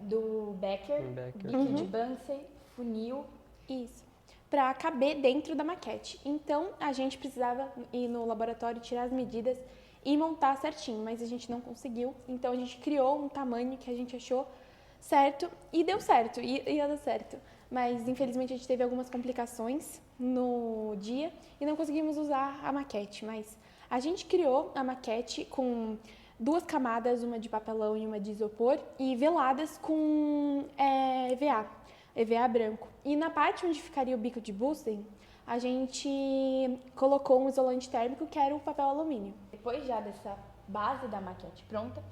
Do Becker. De Bunsen, funil. Isso. Para caber dentro da maquete. Então a gente precisava ir no laboratório, tirar as medidas e montar certinho, mas a gente não conseguiu. Então a gente criou um tamanho que a gente achou certo e deu certo, ia dar certo. Mas infelizmente a gente teve algumas complicações no dia e não conseguimos usar a maquete. Mas a gente criou a maquete com 2 camadas, uma de papelão e uma de isopor, e veladas com EVA branco. E na parte onde ficaria o bico de Bunsen, a gente colocou um isolante térmico, que era o papel alumínio. Depois já dessa base da maquete pronta,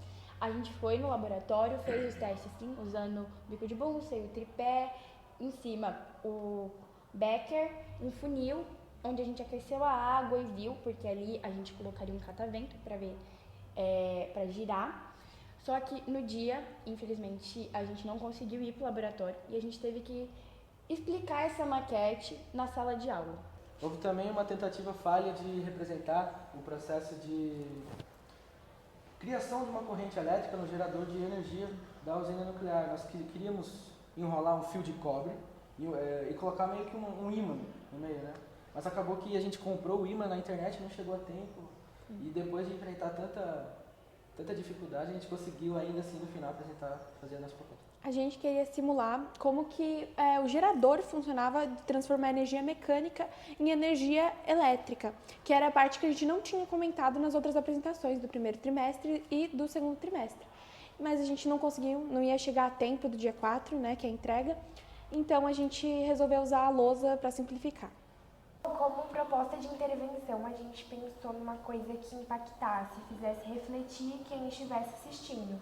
a gente foi no laboratório, fez os testes sim, usando o bico de Bunsen, o tripé, em cima o Becker, um funil, onde a gente aqueceu a água e viu, porque ali a gente colocaria um catavento para ver, para girar. Só que no dia, infelizmente, a gente não conseguiu ir para o laboratório e a gente teve que explicar essa maquete na sala de aula. Houve também uma tentativa falha de representar o processo de criação de uma corrente elétrica no gerador de energia da usina nuclear. Nós queríamos enrolar um fio de cobre e colocar meio que um ímã no meio, né? Mas acabou que a gente comprou o ímã na internet, não chegou a tempo. E depois de enfrentar tanta dificuldade, a gente conseguiu ainda assim no final fazer a nossa proposta. A gente queria simular como que o gerador funcionava de transformar energia mecânica em energia elétrica, que era a parte que a gente não tinha comentado nas outras apresentações do primeiro trimestre e do segundo trimestre. Mas a gente não conseguiu, não ia chegar a tempo do dia 4, né, que é a entrega, então a gente resolveu usar a lousa para simplificar. Como proposta de intervenção, a gente pensou numa coisa que impactasse, fizesse refletir quem estivesse assistindo.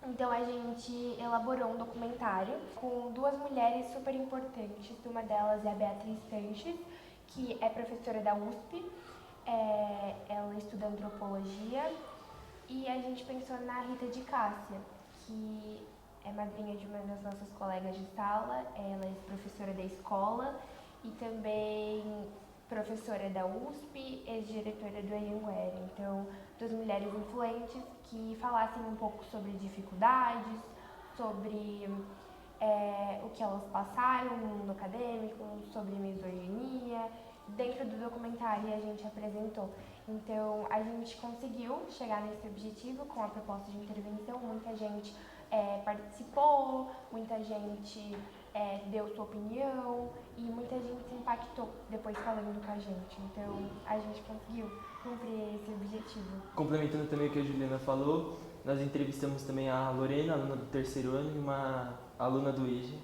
Então a gente elaborou um documentário com 2 mulheres super importantes. Uma delas é a Beatriz Sanches, que é professora da USP, ela estuda antropologia, e a gente pensou na Rita de Cássia, que é madrinha de uma das nossas colegas de sala, ela é professora da escola e também professora da USP, ex-diretora do Anhanguera. Então, 2 mulheres influentes que falassem um pouco sobre dificuldades, sobre o que elas passaram no mundo acadêmico, sobre misoginia. Dentro do documentário a gente apresentou. Então, a gente conseguiu chegar nesse objetivo com a proposta de intervenção. Muita gente participou, muita gente deu sua opinião e muita gente se impactou depois falando com a gente. Então, a gente conseguiu cumprir esse objetivo. Complementando também o que a Juliana falou, nós entrevistamos também a Lorena, aluna do 3º ano, e uma aluna do IGE.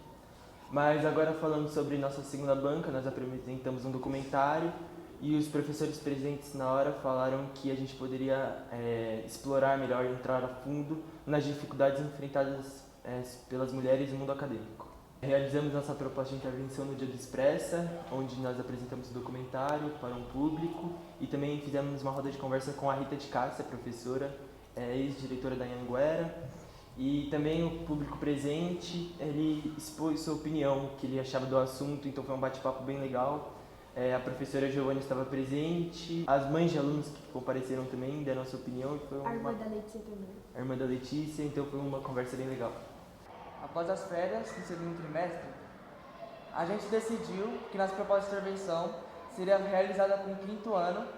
Mas agora falando sobre nossa segunda banca, nós apresentamos um documentário e os professores presentes na hora falaram que a gente poderia explorar melhor, entrar a fundo nas dificuldades enfrentadas pelas mulheres no mundo acadêmico. Realizamos nossa proposta de intervenção no Dia do Expressa, onde nós apresentamos o documentário para um público e também fizemos uma roda de conversa com a Rita de Cássia, professora, ex-diretora da Anhanguera. E também o público presente, ele expôs sua opinião, o que ele achava do assunto, então foi um bate-papo bem legal. A professora Giovanna estava presente, as mães de alunos que compareceram também deram a sua opinião. E foi a irmã da Letícia também. A irmã da Letícia, então foi uma conversa bem legal. Após as férias, no segundo trimestre, a gente decidiu que nossa proposta de intervenção seria realizada com o 5º ano,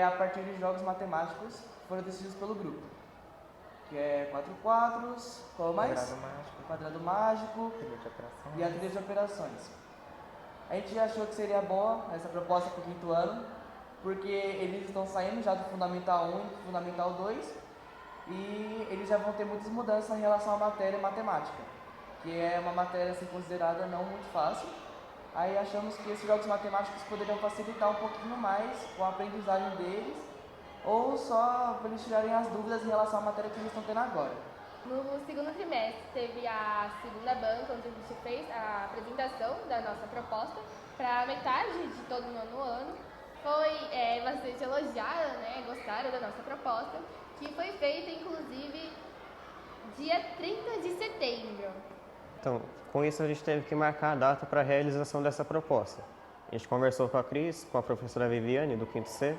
a partir de jogos matemáticos que foram decididos pelo grupo. Que é 4 quadros, qual mais? Quadrado mágico e a trilha de operações. A gente achou que seria boa essa proposta para o 5º ano, porque eles estão saindo já do Fundamental 1 e do Fundamental 2 e eles já vão ter muitas mudanças em relação à matéria matemática, que é uma matéria assim, considerada não muito fácil. Aí achamos que esses jogos matemáticos poderiam facilitar um pouquinho mais com a aprendizagem deles, ou só para eles tirarem as dúvidas em relação à matéria que eles estão tendo agora. No segundo trimestre teve a segunda banca, onde a gente fez a apresentação da nossa proposta para metade de todo o nono ano. Foi bastante elogiada, né? Gostaram da nossa proposta, que foi feita inclusive dia 30 de setembro. Então, com isso a gente teve que marcar a data para a realização dessa proposta. A gente conversou com a Cris, com a professora Viviane, do 5º C.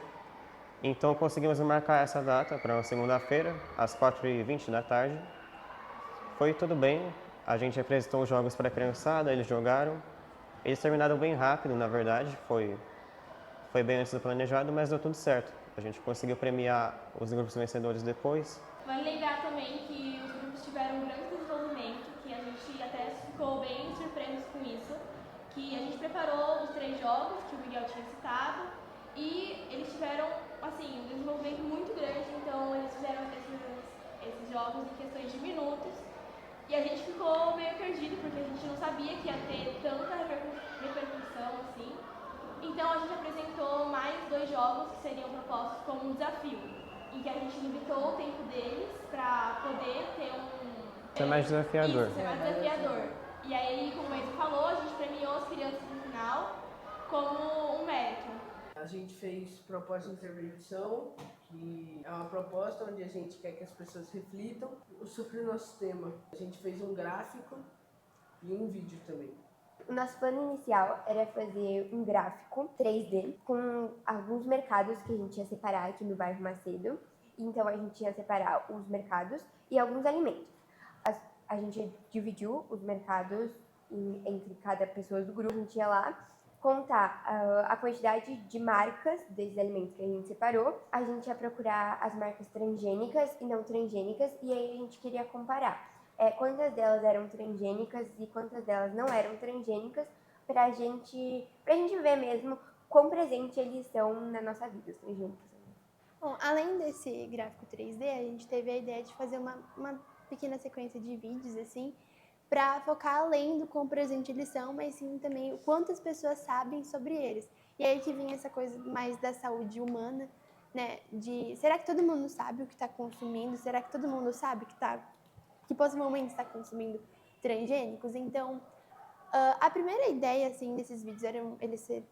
Então, conseguimos marcar essa data para uma segunda-feira, às 4h20 da tarde. Foi tudo bem, a gente apresentou os jogos para a criançada, eles jogaram. Eles terminaram bem rápido, na verdade, foi bem antes do planejado, mas deu tudo certo. A gente conseguiu premiar os grupos vencedores depois. Vale lembrar também que os grupos tiveram um grande desenvolvimento, que a gente até ficou bem surpreso com isso, que a gente preparou os 3 jogos que o Miguel tinha citado e eles tiveram, assim, um desenvolvimento muito grande, então eles fizeram esses jogos em questões de minutos e a gente ficou meio perdido porque a gente não sabia que ia ter tanta repercussão assim. Então a gente apresentou mais 2 jogos que seriam propostos como um desafio, em que a gente limitou o tempo deles para poder ter Ser mais desafiador. Isso, ser mais desafiador. E aí, como o Enzo falou, a gente premiou as crianças no final como um mérito. A gente fez proposta de intervenção, que é uma proposta onde a gente quer que as pessoas reflitam sobre o nosso tema. A gente fez um gráfico e um vídeo também. O nosso plano inicial era fazer um gráfico 3D com alguns mercados que a gente ia separar aqui no bairro Macedo. Então a gente ia separar os mercados e alguns alimentos. A gente dividiu os mercados entre cada pessoa do grupo. A gente ia lá contar a quantidade de marcas desses alimentos que a gente separou. A gente ia procurar as marcas transgênicas e não transgênicas e aí a gente queria comparar quantas delas eram transgênicas e quantas delas não eram transgênicas pra gente ver mesmo quão presente eles são na nossa vida, os transgênicos. Bom, além desse gráfico 3D, a gente teve a ideia de fazer uma pequena sequência de vídeos, assim, para focar além do quão presente eles são, mas sim também o quanto as pessoas sabem sobre eles. E aí que vinha essa coisa mais da saúde humana, né, será que todo mundo sabe o que está consumindo? Será que todo mundo sabe que possivelmente está consumindo transgênicos? Então, a primeira ideia, assim, desses vídeos eram eles ser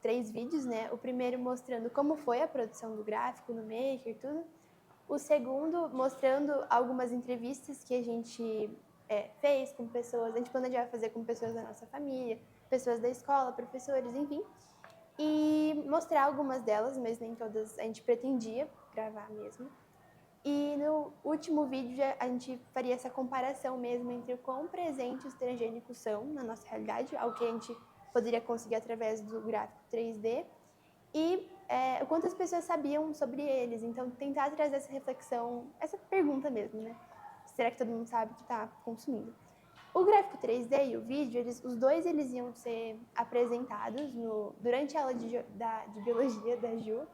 3 vídeos, né? O primeiro mostrando como foi a produção do gráfico no Maker e tudo. O segundo mostrando algumas entrevistas que a gente fez com pessoas, a gente planejava fazer com pessoas da nossa família, pessoas da escola, professores, enfim. E mostrar algumas delas, mas nem todas a gente pretendia gravar mesmo. E no último vídeo a gente faria essa comparação mesmo entre o quão presentes os transgênicos são na nossa realidade, algo que a gente poderia conseguir através do gráfico 3D, e o quanto as pessoas sabiam sobre eles. Então, tentar trazer essa reflexão, essa pergunta mesmo, né? Será que todo mundo sabe que está consumindo? O gráfico 3D e o vídeo, os dois iam ser apresentados durante a aula de biologia da Ju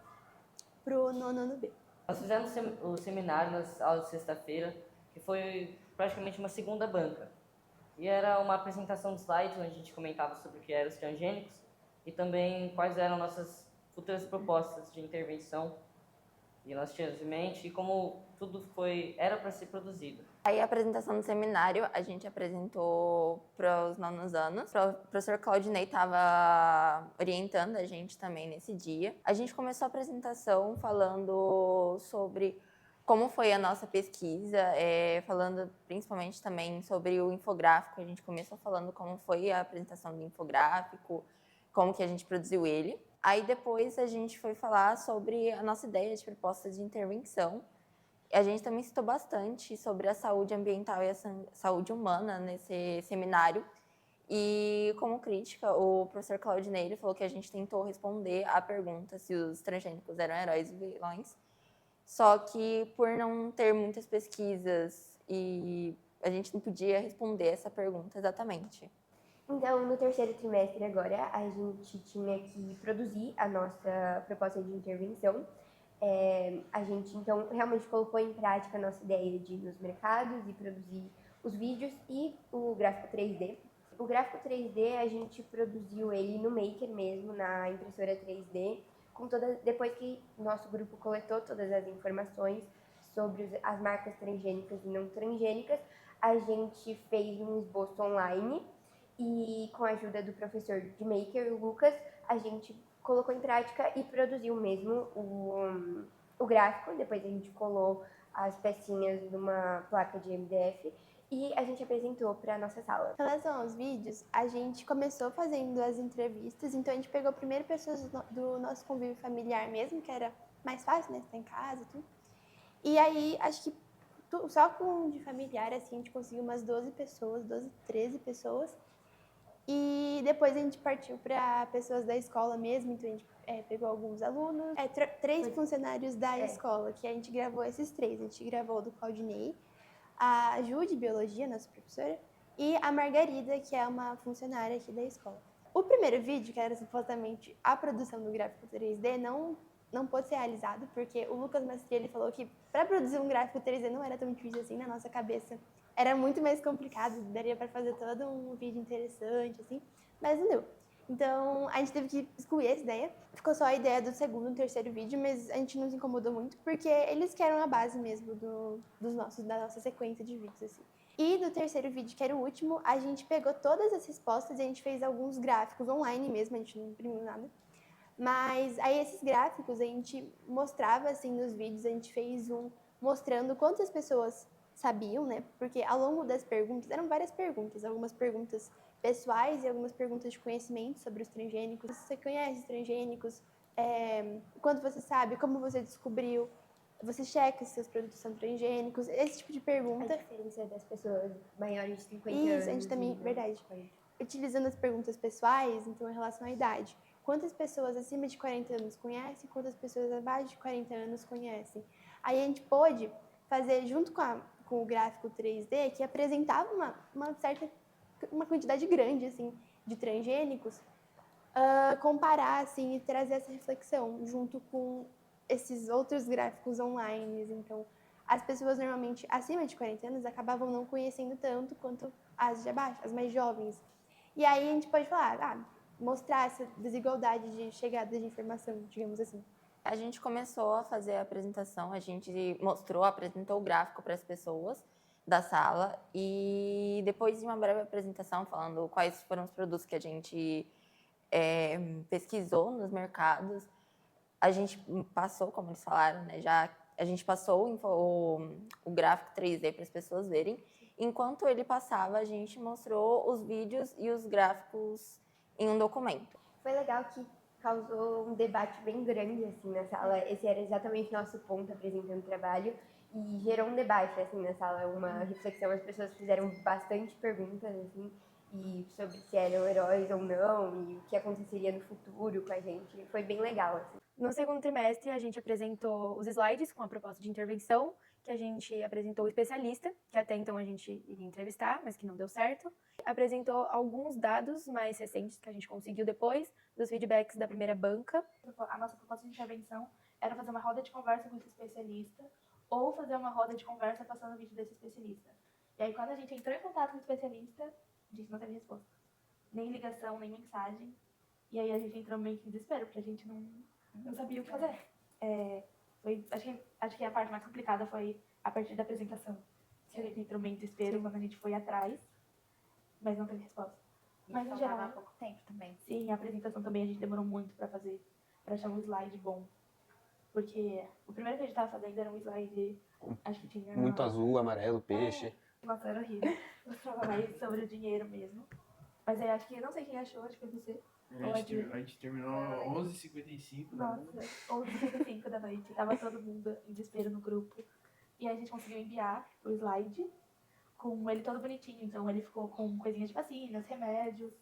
para o nono ano B. Nós fizemos o seminário nas aulas de sexta-feira, que foi praticamente uma segunda banca. E era uma apresentação de slides, onde a gente comentava sobre o que eram os transgênicos e também quais eram nossas futuras propostas de intervenção. E nós tínhamos em mente como tudo era para ser produzido. Aí a apresentação do seminário a gente apresentou para os nonos anos. O professor Claudinei estava orientando a gente também nesse dia. A gente começou a apresentação falando sobre como foi a nossa pesquisa, falando principalmente também sobre o infográfico. A gente começou falando como foi a apresentação do infográfico, como que a gente produziu ele. Aí depois a gente foi falar sobre a nossa ideia de proposta de intervenção. A gente também citou bastante sobre a saúde ambiental e a saúde humana nesse seminário. E como crítica, o professor Claudinei falou que a gente tentou responder à pergunta se os transgênicos eram heróis ou vilões. Só que por não ter muitas pesquisas e a gente não podia responder essa pergunta exatamente. Então, no terceiro trimestre agora, a gente tinha que produzir a nossa proposta de intervenção. A gente, então, realmente colocou em prática a nossa ideia de ir nos mercados e produzir os vídeos e o gráfico 3D. O gráfico 3D, a gente produziu ele no Maker mesmo, na impressora 3D, depois que nosso grupo coletou todas as informações sobre as marcas transgênicas e não transgênicas, a gente fez um esboço online e com a ajuda do professor de Maker, o Lucas, a gente colocou em prática e produziu mesmo o gráfico. Depois a gente colou as pecinhas numa placa de MDF e a gente apresentou para a nossa sala. Em relação aos vídeos, a gente começou fazendo as entrevistas, então a gente pegou primeiro pessoas do nosso convívio familiar mesmo, que era mais fácil, né, estar em casa e tudo. E aí, acho que só com de familiar, assim, a gente conseguiu umas 12, 13 pessoas. E depois a gente partiu para pessoas da escola mesmo, então a gente pegou alguns alunos, três funcionários da escola, que a gente gravou esses três. A gente gravou do Claudinei, a Ju, de Biologia, nossa professora, e a Margarida, que é uma funcionária aqui da escola. O primeiro vídeo, que era supostamente a produção do gráfico 3D, não pôde ser realizado, porque o Lucas Mastrielli falou que para produzir um gráfico 3D não era tão difícil assim na nossa cabeça. Era muito mais complicado, daria para fazer todo um vídeo interessante, assim, mas não deu. Então, a gente teve que excluir essa ideia. Ficou só a ideia do segundo e terceiro vídeo, mas a gente não se incomodou muito, porque eles que eram a base mesmo da nossa sequência de vídeos, assim. E do terceiro vídeo, que era o último, a gente pegou todas as respostas e a gente fez alguns gráficos online mesmo, a gente não imprimiu nada. Mas aí esses gráficos a gente mostrava, assim, nos vídeos, a gente fez um mostrando quantas pessoas sabiam, né? Porque ao longo das perguntas, eram várias perguntas, algumas perguntas pessoais e algumas perguntas de conhecimento sobre os transgênicos. Você conhece os transgênicos? Quanto você sabe? Como você descobriu? Você checa se seus produtos são transgênicos? Esse tipo de pergunta. A diferença das pessoas maiores de 50 anos. Isso, a gente também, verdade. Utilizando as perguntas pessoais, então, em relação à idade. Quantas pessoas acima de 40 anos conhecem? Quantas pessoas abaixo de 40 anos conhecem? Aí a gente pôde fazer, junto com o gráfico 3D, que apresentava uma quantidade grande, assim, de transgênicos, comparar, assim, e trazer essa reflexão junto com esses outros gráficos online. Então, as pessoas normalmente acima de 40 anos acabavam não conhecendo tanto quanto as de abaixo, as mais jovens. E aí a gente pode falar, mostrar essa desigualdade de chegada de informação, digamos assim. A gente começou a fazer a apresentação, a gente apresentou o gráfico para as pessoas da sala e depois de uma breve apresentação falando quais foram os produtos que a gente pesquisou nos mercados, a gente passou, como eles falaram, né, a gente passou o gráfico 3D para as pessoas verem. Enquanto ele passava, a gente mostrou os vídeos e os gráficos em um documento. Foi legal que causou um debate bem grande assim na sala. Esse era exatamente o nosso ponto apresentando o trabalho e gerou um debate assim na sala, uma reflexão. As pessoas fizeram bastante perguntas assim e sobre se eram heróis ou não e o que aconteceria no futuro com a gente. Foi bem legal assim. No segundo trimestre, a gente apresentou os slides com a proposta de intervenção, que a gente apresentou o especialista, que até então a gente iria entrevistar, mas que não deu certo. Apresentou alguns dados mais recentes que a gente conseguiu depois dos feedbacks da primeira banca. A nossa proposta de intervenção era fazer uma roda de conversa com esse especialista ou fazer uma roda de conversa passando o vídeo desse especialista. E aí, quando a gente entrou em contato com o especialista, a gente não teve resposta. Nem ligação, nem mensagem. E aí a gente entrou meio que em desespero, porque a gente não sabia o que fazer. Acho que a parte mais complicada foi a partir da apresentação. A gente entrou meio em desespero quando a gente foi atrás, mas não teve resposta. Mas em geral, há pouco tempo também. Sim, a apresentação também a gente demorou muito pra fazer, pra achar um slide bom. Porque o primeiro que a gente tava fazendo era um slide, acho que tinha... Muito azul, amarelo, peixe. Nossa, era horrível. Mostrava mais sobre o dinheiro mesmo. Mas aí acho que, não sei quem achou, acho que foi você. A gente terminou 11h55 da noite. Nossa, 11h55 da noite. Tava todo mundo em desespero no grupo. E aí a gente conseguiu enviar o slide com ele todo bonitinho. Então ele ficou com coisinhas de vacinas, remédios.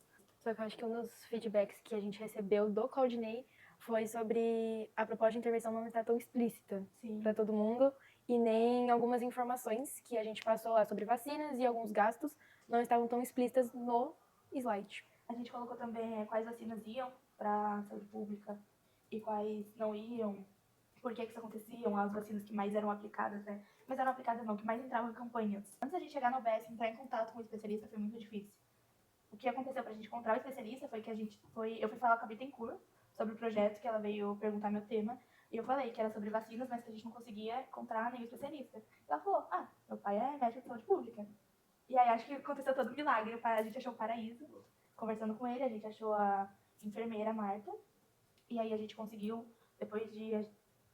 Só que eu acho que um dos feedbacks que a gente recebeu do Claudinei foi sobre a proposta de intervenção não estar tão explícita para todo mundo e nem algumas informações que a gente passou lá sobre vacinas e alguns gastos não estavam tão explícitas no slide. A gente colocou também quais vacinas iam para a saúde pública e quais não iam, por que isso aconteciam, as vacinas que mais eram aplicadas, né? Mas eram aplicadas não, que mais entravam em campanhas. Antes da gente chegar na UBS e entrar em contato com o especialista foi muito difícil. O que aconteceu pra gente encontrar o especialista foi que eu fui falar com a Bittencourt sobre o projeto, que ela veio perguntar meu tema, E eu falei que era sobre vacinas, mas que a gente não conseguia encontrar nenhum especialista. Ela falou, meu pai é médico de saúde pública. E aí acho que aconteceu todo um milagre. A gente achou o Paraíso, conversando com ele, a gente achou a enfermeira Marta. E aí a gente conseguiu, depois de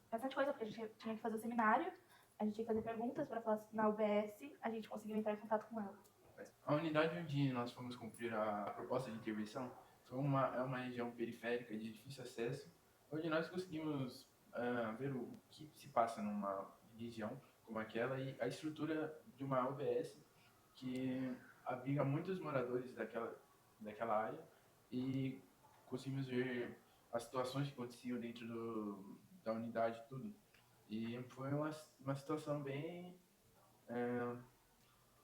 bastante coisa, porque a gente tinha que fazer o seminário, a gente tinha que fazer perguntas para falar na UBS, a gente conseguiu entrar em contato com ela. A unidade onde nós fomos cumprir a proposta de intervenção é uma região periférica de difícil acesso, onde nós conseguimos ver o que se passa numa região como aquela e a estrutura de uma UBS que abriga muitos moradores daquela área e conseguimos ver as situações que aconteciam dentro da unidade e tudo. E foi uma situação bem...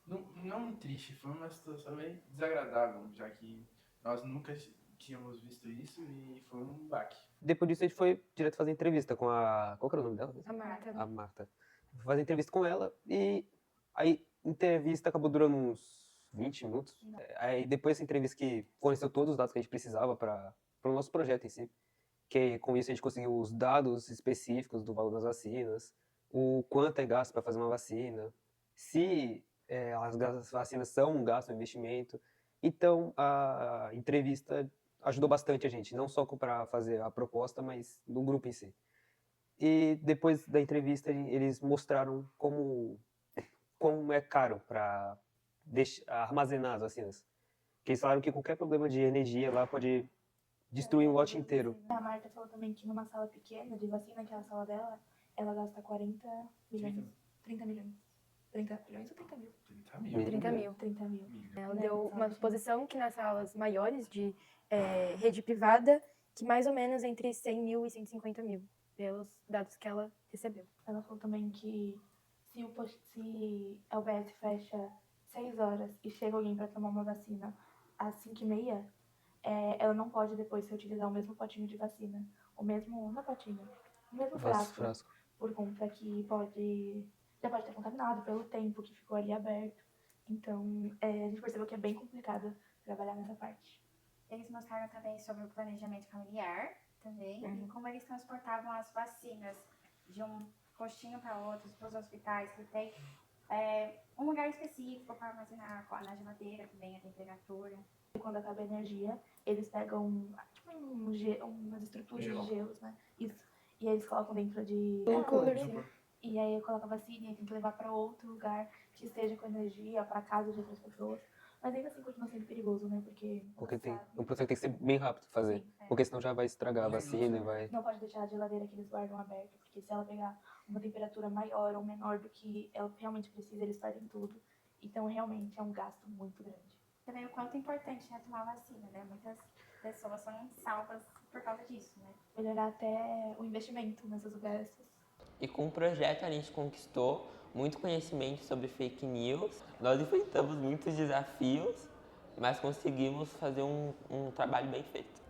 não triste, foi uma situação bem desagradável, já que nós nunca tínhamos visto isso e foi um baque. Depois disso, a gente foi direto fazer entrevista com a... Qual que era o nome dela? A Marta. A Marta. Fui fazer entrevista com ela e aí a entrevista acabou durando uns 20 minutos. Aí depois dessa entrevista que forneceu todos os dados que a gente precisava para o nosso projeto em si. Que com isso a gente conseguiu os dados específicos do valor das vacinas, o quanto é gasto para fazer uma vacina, se as vacinas são um gasto, um investimento. Então a entrevista ajudou bastante a gente, não só para fazer a proposta, mas no grupo em si. E depois da entrevista eles mostraram como é caro para armazenar as vacinas. Porque eles falaram que qualquer problema de energia lá pode destruir um lote inteiro. A Marta falou também que numa sala pequena de vacina, que é a sala dela, ela gasta 40 milhões. 30 milhões. 30 milhões ou 30 mil? 30 mil. 30 mil. Ela deu uma exposição que nas salas maiores de rede privada, que mais ou menos entre 100 mil e 150 mil, pelos dados que ela recebeu. Ela falou também que se a UBS fecha 6 horas e chega alguém para tomar uma vacina às 5h30, ela não pode depois se utilizar o mesmo potinho de vacina, o mesmo frasco, por conta que já pode ter contaminado pelo tempo que ficou ali aberto. Então, a gente percebeu que é bem complicado trabalhar nessa parte. Eles mostraram também sobre o planejamento familiar também, e como eles transportavam as vacinas de um postinho para outro, para os hospitais que tem um lugar específico para armazenar na geladeira também a temperatura. E quando acaba a energia, eles pegam umas estruturas de gelos, né? Isso. E aí eles colocam dentro de... E aí coloca a vacina e tem que levar para outro lugar que esteja com energia, para casa de outras pessoas. Mas ainda assim continua sendo perigoso, né? Porque o processo tem que ser bem rápido de fazer. Porque senão já vai estragar a vacina e vai... Não pode deixar a geladeira que eles guardam aberta, porque se ela pegar uma temperatura maior ou menor do que ela realmente precisa, eles perdem tudo. Então realmente é um gasto muito grande. Também o quanto é importante tomar vacina, né? Muitas pessoas são salvas por causa disso, né? Melhorar até o investimento nessas UBSs. E com o projeto a gente conquistou muito conhecimento sobre fake news. Nós enfrentamos muitos desafios, mas conseguimos fazer um trabalho bem feito.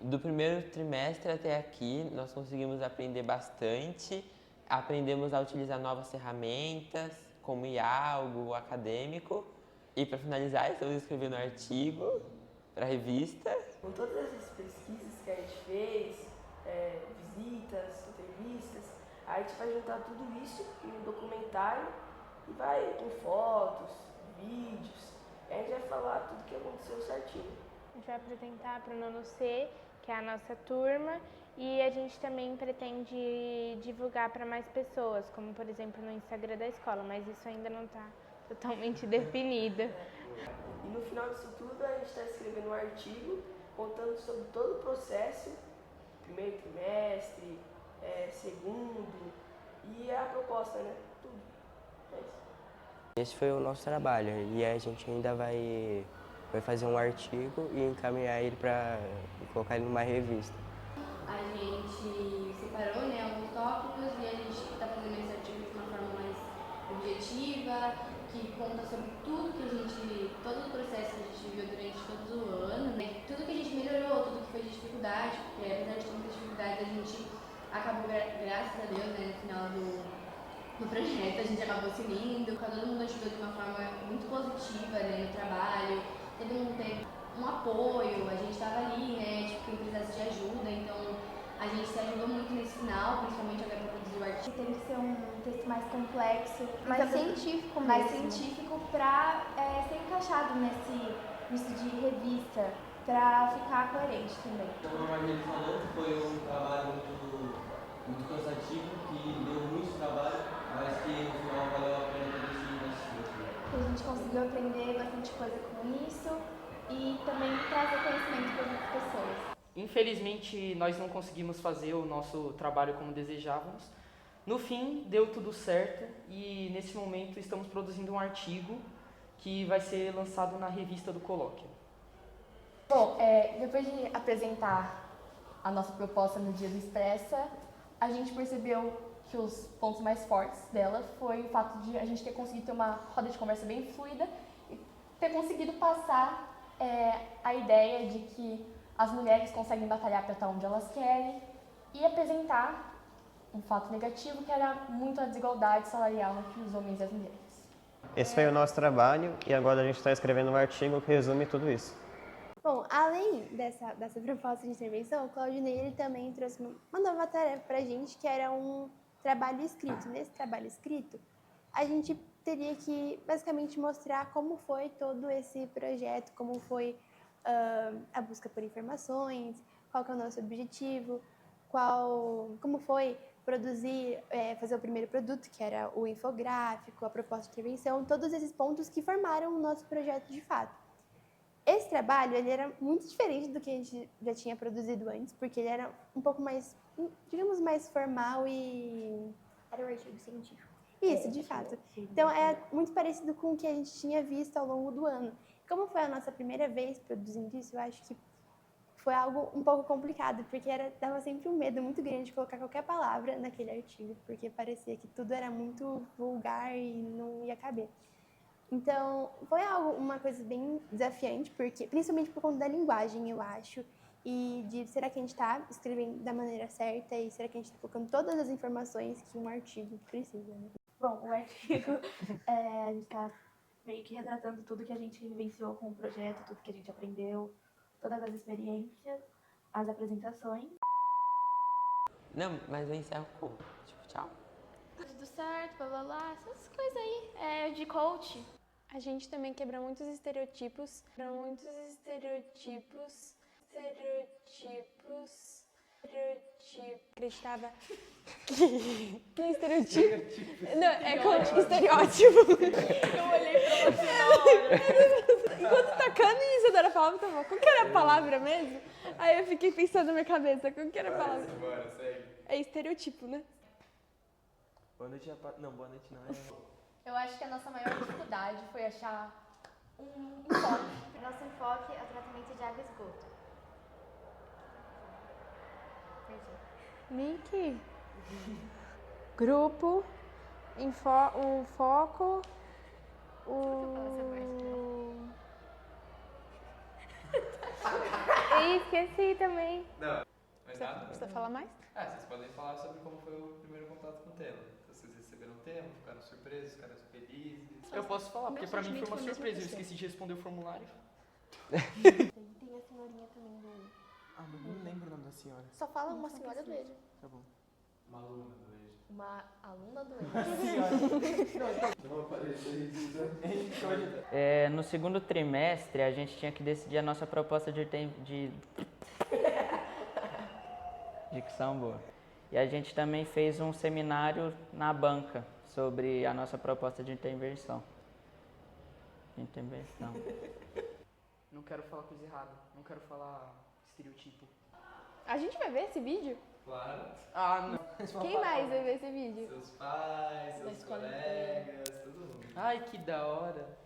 Do primeiro trimestre até aqui, nós conseguimos aprender bastante. Aprendemos a utilizar novas ferramentas, como IA, o Google Acadêmico. E para finalizar, estamos escrevendo um artigo para a revista. Com todas essas pesquisas que a gente fez, visitas, entrevistas, a gente vai juntar tudo isso em um documentário e vai com fotos, vídeos, e a gente vai falar tudo o que aconteceu certinho. A gente vai apresentar para o nono C, que é a nossa turma, e a gente também pretende divulgar para mais pessoas, como por exemplo no Instagram da escola, mas isso ainda não está totalmente definido. E no final disso tudo a gente está escrevendo um artigo contando sobre todo o processo, primeiro trimestre, segundo, e a proposta, né? Tudo. É isso. Esse foi o nosso trabalho e a gente ainda vai fazer um artigo e encaminhar ele para colocar ele numa revista. A gente separou, né, alguns tópicos e a gente está fazendo esse artigo de uma forma mais objetiva, que conta sobre tudo que todo o processo que a gente viveu durante todo o ano, né? Tudo que a gente melhorou, tudo que foi de dificuldade, porque apesar de ter muitas dificuldades, a gente acabou, graças a Deus, né, no final do projeto, a gente acabou se unindo, todo mundo ajudou de uma forma muito positiva, né, no trabalho, todo mundo teve um apoio, a gente estava ali, né, tipo, quem precisasse de ajuda, então a A gente se ajudou muito nesse final, principalmente agora para produzir o artigo. Teve que ser um texto mais complexo, Mais mais científico mesmo. mais científico para ser encaixado nisso de revista, para ficar coerente também. Como a Marlene falou, foi um trabalho muito cansativo, que deu muito trabalho, mas que no final valeu a pena ter esse investimento. A gente conseguiu aprender bastante coisa com isso e também trazer conhecimento para outras pessoas. Infelizmente, nós não conseguimos fazer o nosso trabalho como desejávamos. No fim, deu tudo certo e, nesse momento, estamos produzindo um artigo que vai ser lançado na revista do Colóquio. Bom, depois de apresentar a nossa proposta no dia do Expressa, a gente percebeu que os pontos mais fortes dela foi o fato de a gente ter conseguido ter uma roda de conversa bem fluida e ter conseguido passar a ideia de que as mulheres conseguem batalhar para estar onde elas querem e apresentar um fato negativo que era muito a desigualdade salarial entre os homens e as mulheres. Esse foi o nosso trabalho e agora a gente está escrevendo um artigo que resume tudo isso. Bom, além dessa proposta de intervenção, o Claudinei ele também trouxe uma nova tarefa para a gente, que era um trabalho escrito. Nesse trabalho escrito, a gente teria que basicamente mostrar como foi todo esse projeto, como foi a busca por informações, qual que é o nosso objetivo, como foi produzir, fazer o primeiro produto, que era o infográfico, a proposta de intervenção, todos esses pontos que formaram o nosso projeto de fato. Esse trabalho ele era muito diferente do que a gente já tinha produzido antes, porque ele era um pouco mais, digamos, mais formal e... Era um artigo científico. Isso, de fato. Então, é muito parecido com o que a gente tinha visto ao longo do ano. Como foi a nossa primeira vez produzindo isso, eu acho que foi algo um pouco complicado, porque dava sempre um medo muito grande de colocar qualquer palavra naquele artigo, porque parecia que tudo era muito vulgar e não ia caber. Então, foi uma coisa bem desafiante, principalmente por conta da linguagem, eu acho, e de será que a gente está escrevendo da maneira certa e será que a gente está colocando todas as informações que um artigo precisa, né? Bom, o artigo, a gente está meio que retratando tudo que a gente vivenciou com o projeto, tudo que a gente aprendeu, todas as experiências, as apresentações. Não, mas eu encerro com, tipo, tchau. Tudo certo, blá blá blá, essas coisas aí, de coach. A gente também quebra muitos estereotipos. Acreditava que... Não é estereotipo. Não, é como estereótipo. Eu olhei pra você na hora. Enquanto tacando e Isadora falava, tá bom, qual que era a palavra mesmo? Aí eu fiquei pensando na minha cabeça, qual que era a palavra? Bora, segue. É estereotipo, né? Boa noite, rapaz. Não, boa noite não. Eu acho que a nossa maior dificuldade foi achar um enfoque. Nosso enfoque é o tratamento de água e esgoto. Nick. Grupo. Um foco. E esqueci também. Não, mas nada. Precisa falar mais? Vocês podem falar sobre como foi o primeiro contato com o tema. Vocês receberam o tema, ficaram surpresos, ficaram felizes. Eu posso falar, porque pra mim foi uma surpresa, eu esqueci de responder o formulário. Tem a senhorinha também do... Ah, mas não lembro o nome da senhora. Só fala uma senhora do EJA. Tá bom. Uma aluna do EJA. Uma aluna do EJA. Não apareceu isso. No segundo trimestre, a gente tinha que decidir a nossa proposta de dicção boa. E a gente também fez um seminário na banca sobre a nossa proposta de intervenção. Não quero falar coisa errada, não quero falar estereotipo. A gente vai ver esse vídeo? Claro. Ah, não. Quem mais vai ver esse vídeo? Seus pais, seus colegas, todo mundo. Ai, que da hora.